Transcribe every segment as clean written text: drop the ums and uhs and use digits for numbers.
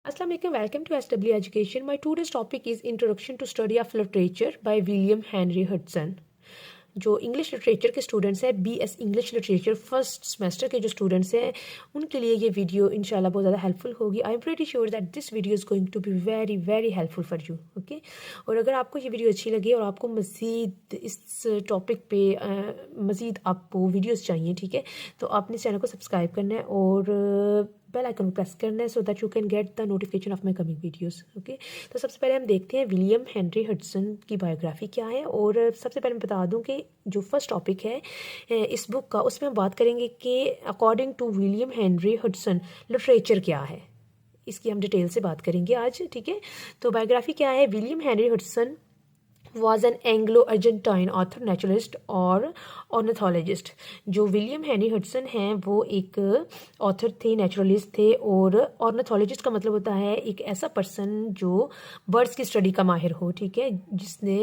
Assalamu alaikum, welcome to SW Education. My today's topic is Introduction to Study of Literature by William Henry Hudson. जो English literature के students हैं, BS English literature first semester के जो students हैं, उनके लिए ये video इंशाल्लाह बहुत ज़्यादा हेल्पफुल होगी. I am pretty sure that this video is going to be very very helpful for you. Okay, और अगर आपको ये वीडियो अच्छी लगी और आपको मज़ीद इस टॉपिक पे मज़ीद आपको वीडियोस चाहिए, ठीक है, तो आपने चैनल को सब्सक्राइब करना है और बेल आइकन प्रेस करना है so that you can get the notification of my coming videos. Okay, तो सबसे पहले हम देखते हैं विलियम हेनरी हडसन की बायोग्राफी क्या है. और सबसे पहले मैं बता दूं कि जो फर्स्ट टॉपिक है इस बुक का, उसमें हम बात करेंगे कि according to William Henry Hudson literature क्या है. इसकी हम डिटेल से बात करेंगे आज, ठीक है. तो बायोग्राफी क्या है. William Henry Hudson was an Anglo-Argentine author, naturalist और ornithologist. जो विलियम हेनरी हडसन हैं वो एक ऑथर थे, नेचुरलिस्ट थे, और ऑर्निथोलॉजिस्ट का मतलब होता है एक ऐसा पर्सन जो बर्ड्स की स्टडी का माहिर हो, ठीक है, जिसने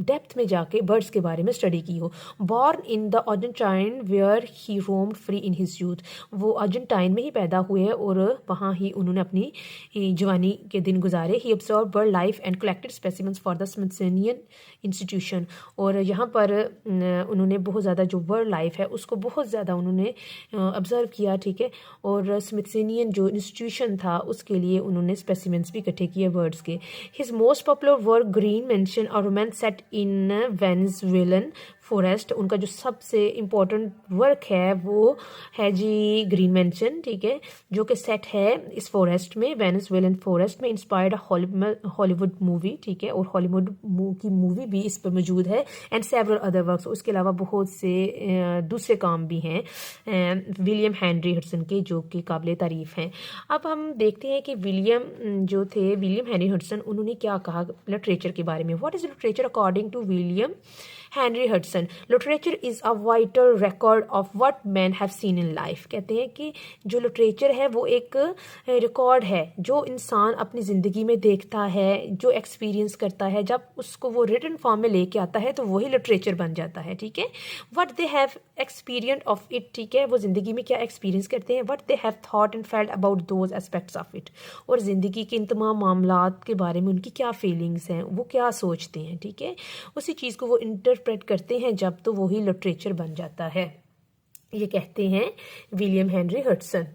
डेप्थ में जाके बर्ड्स के बारे में स्टडी की हो. Born in the Argentine where he roamed free in his youth. वो अर्जेंटाइन में ही पैदा हुए और वहाँ ही उन्होंने अपनी जवानी के दिन गुजारे. He observe bird life and collected specimens for the Smithsonian Institution. और यहाँ पर उन्होंने बहुत ज़्यादा जो बर्ड लाइफ है उसको बहुत ज़्यादा उन्होंने ऑब्ज़र्व किया, ठीक है, और स्मिथसोनियन जो इंस्टीट्यूशन था उसके लिए उन्होंने स्पेसिमेंट्स भी इकट्ठे किए बर्ड्स के. His most popular work green mention और रोमांस सेट इन वेनेजुएलन फॉरेस्ट. उनका जो सबसे इम्पोर्टेंट वर्क है वो है जी ग्रीन मेंशन, ठीक है, जो कि सेट है इस फॉरेस्ट में, वेनेजुएलन फॉरेस्ट में. इंस्पायर्ड हॉलीवुड मूवी, ठीक है, और हॉलीवुड की मूवी भी इस पर मौजूद है. And several other works. उसके अलावा बहुत से दूसरे काम भी हैं विलियम हेनरी हडसन के जो कि काबिल तारीफ़ हैं. अब हम देखते हैं कि विलियम हेनरी हडसन उन्होंने क्या कहा लिटरेचर के बारे में. What is literature according to William Henry Hudson. Literature is a vital record of what man have seen in life. कहते हैं कि जो लिटरेचर है वो एक रिकॉर्ड है जो इंसान अपनी ज़िंदगी में देखता है, जो एक्सपीरियंस करता है. जब उसको वो रिटन फॉर्म में लेके आता है तो वही लिटरेचर बन जाता है, ठीक है. What they have experience of it, ठीक है, वो ज़िंदगी में क्या एक्सपीरियंस करते हैं. What they have thought and felt about those aspects of it. और ज़िंदगी के इन तमाम मामलात के बारे में उनकी क्या फीलिंग्स हैं, वो क्या सोचते हैं, ठीक है, उसी चीज़ को वो इंटरप्रेट करते हैं जब, तो वही लिटरेचर बन जाता है. ये कहते हैं William Henry Hudson.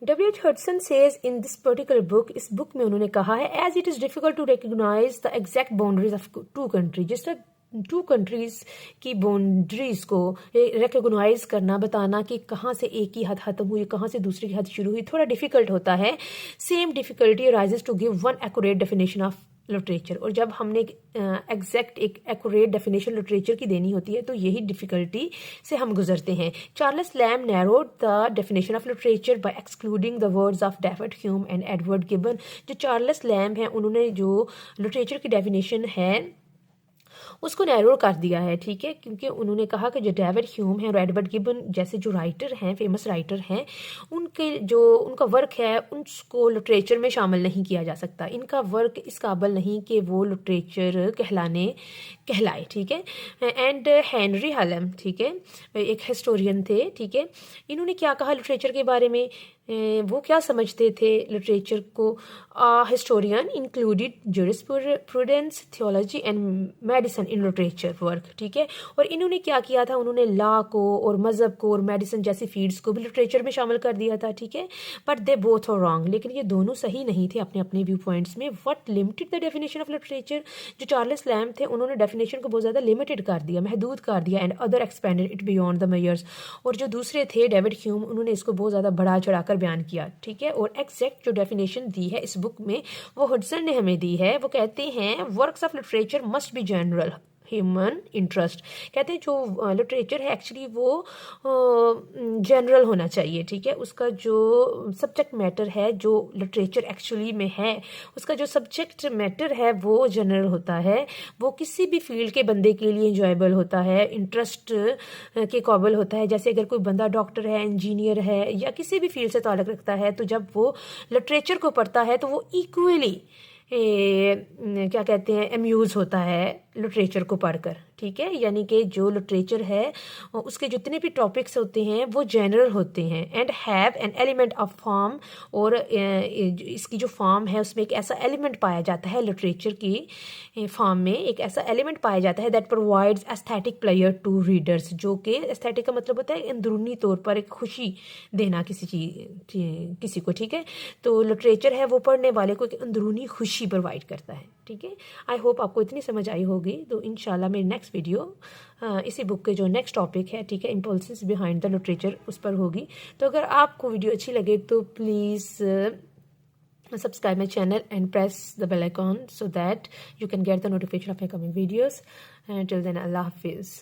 W.H. Hudson says in this particular book, इस बुक में उन्होंने कहा है, as it is difficult to recognize the exact boundaries of two countries. जिस तरह टू कंट्रीज़ की बाउंड्रीज़ को रिकग्नाइज करना, बताना कि कहाँ से एक की हद ख़त्म हुई, कहाँ से दूसरी की हद शुरू हुई, थोड़ा डिफ़िकल्ट होता है. Same difficulty arises to give one accurate definition of literature. और जब हमने एग्जैक्ट एक एक्यूरेट डेफिनेशन लिटरेचर की देनी होती है तो यही डिफ़िकल्टी से हम गुजरते हैं. Charles lamb narrowed the definition of literature bye excluding the words of David Hume and Edward gibbon. जो चार्ल्स लैम्ब हैं उन्होंने जो लिटरेचर की डेफिनेशन है उसको नैरो कर दिया है, ठीक है, क्योंकि उन्होंने कहा कि जो डेविड ह्यूम है और एडवर्ड गिबन जैसे जो राइटर हैं, फेमस राइटर हैं, उनका वर्क है उसको लिटरेचर में शामिल नहीं किया जा सकता. इनका वर्क इस काबिल नहीं कि वो लिटरेचर कहलाए, ठीक है. एंड हेनरी हलम, ठीक है, एक हिस्टोरियन थे, ठीक है. इन्होंने क्या कहा लिटरेचर के बारे में, वो क्या समझते थे लिटरेचर को. Historian included jurisprudence, theology and medicine in literature work, ठीक है. और इन्होंने क्या किया था, उन्होंने लॉ को और मज़हब को और मेडिसिन जैसी फील्ड्स को भी लिटरेचर में शामिल कर दिया था, ठीक है. But they both are wrong. लेकिन ये दोनों सही नहीं थे अपने अपने व्यू पॉइंट्स में. What limited the definition of literature. जो चार्ल्स लैम्ब थे उन्होंने डेफिनेशन को बहुत ज़्यादा लिमिटेड कर दिया, महदूद कर दिया. And other expanded it beyond the measures. और जो दूसरे थे डेविड ह्यूम, उन्होंने इसको बहुत ज़्यादा बढ़ा चढ़ाकर बयान किया, ठीक है. और एग्जैक्ट जो डेफिनेशन दी है इस बुक में वो हडसन ने हमें दी है. वो कहते हैं works of literature must be general human interest. कहते हैं जो लिटरेचर है एक्चुअली वो जनरल होना चाहिए, ठीक है. उसका जो सब्जेक्ट मैटर है, जो लिटरेचर एक्चुअली में है, उसका जो सब्जेक्ट मैटर है वो जनरल होता है. वो किसी भी फील्ड के बंदे के लिए इंजॉयबल होता है, इंटरेस्ट के काबिल होता है. जैसे अगर कोई बंदा डॉक्टर है, इंजीनियर है या किसी भी फील्ड से ताल्लुक़ रखता है, तो जब वो लिटरेचर को पढ़ता है तो वो इक्वली क्या कहते हैं अम्यूज़ होता है, لٹریچر کو پڑھ کر، ٹھیک ہے، یعنی کہ جو لٹریچر ہے اس کے جتنے بھی ٹاپکس ہوتے ہیں وہ جنرل ہوتے ہیں، and have an element of form, اور اس کی جو فارم ہے اس میں ایک ایسا ایلیمنٹ پایا جاتا ہے، لٹریچر کی فارم میں ایک ایسا ایلیمنٹ پایا جاتا ہے that provides aesthetic pleasure to readers, جو کہ ایستھیٹک کا مطلب ہوتا ہے اندرونی طور پر ایک خوشی دینا کسی کو، ٹھیک ہے، تو لٹریچر ہے وہ پڑھنے والے کو ایک اندرونی خوشی پرووائڈ کرتا ہے، ٹھیک ہے۔ آئی ہوپ آپ کو اتنی سمجھ آئی ہوگی، تو انشاءاللہ میری نیکسٹ ویڈیو اسی بک کے جو نیکسٹ ٹاپک ہے، ٹھیک ہے، امپلسز بیہائنڈ دا لٹریچر، اس پر ہوگی۔ تو اگر آپ کو ویڈیو اچھی لگے تو please subscribe my channel and press the bell icon so that you can get the notification of my coming videos. Until then, Allah Hafiz.